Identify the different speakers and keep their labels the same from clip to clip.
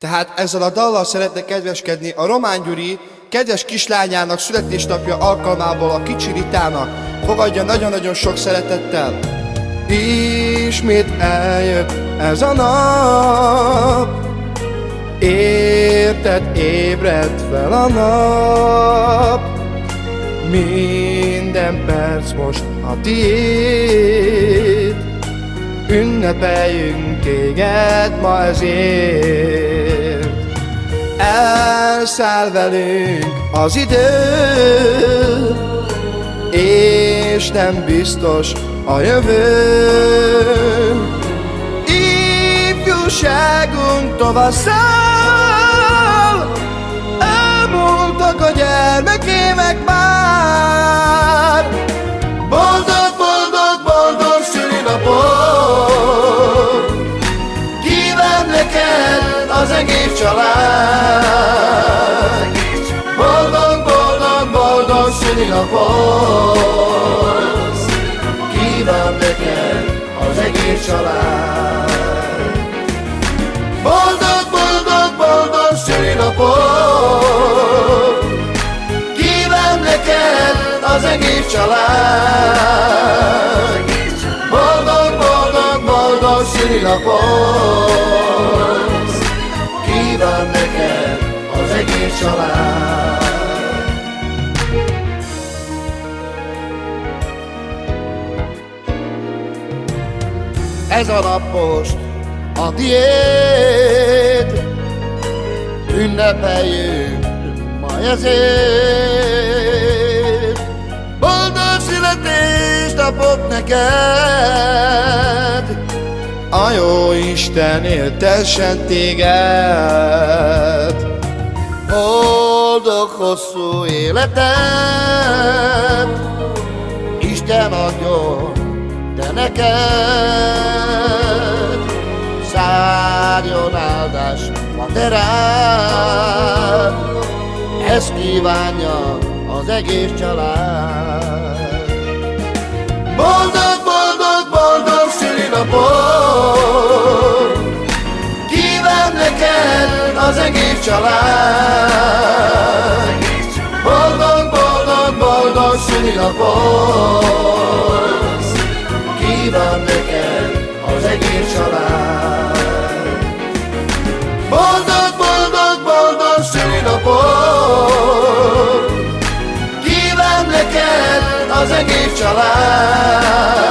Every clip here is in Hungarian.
Speaker 1: Tehát ezzel a dallal szeretne kedveskedni a Román Gyuri kedves kislányának születésnapja alkalmából a kicsi Ritának. Fogadja nagyon-nagyon sok szeretettel. Ismét eljött ez a nap, érted, ébredt fel a nap. Minden perc most a tiéd, ünnepeljünk téged ma ezért. Elszáll velünk az idő, és nem biztos a jövő. Ifjúságunk tovább száll, elmúltak a gyermekémek már. Boldog, boldog, boldog szülinapot kíván neked az egész család. Boldog, boldog, boldog szülinapot kíván neked az egész család. Boldog, boldog, boldog szülinapot kíván neked az egész család. Boldog, boldog, boldog szülinapot kíván neked az egész család. Ez a nap most a tiéd, ünnepeljünk ma ezért. Boldog születésnapot neked, a jó Isten éltessen téged. Boldog hosszú életet Isten adjon de neked. Szárjon áldás ma te rád, ezt kívánja az egész család. Boldog, boldog, boldog szülinapot kíván neked az egész család. Boldog, boldog, boldog szülinapot kíván neked az egész család. Boldog, boldog, boldog szülinapot kíván neked az egész család.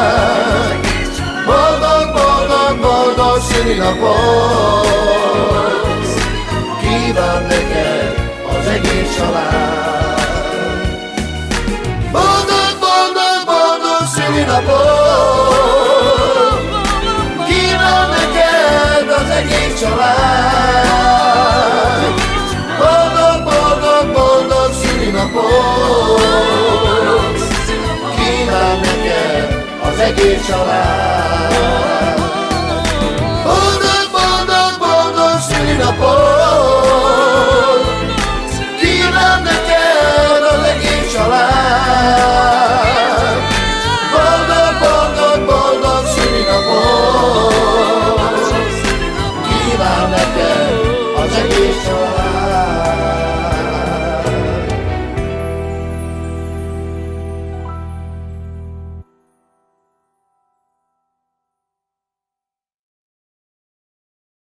Speaker 1: Boldog, boldog, boldog szülinapot kíván neked az egész család. Boldog, boldog, boldog szülinapot kíván neked az egész család. Boldog, boldog, boldog szülinapot kíván neked az egész család. Boldog, boldog, boldog szülinapot kíván neked az egész család. Boldog, boldog, boldog szülinapot kíván neked az egész család.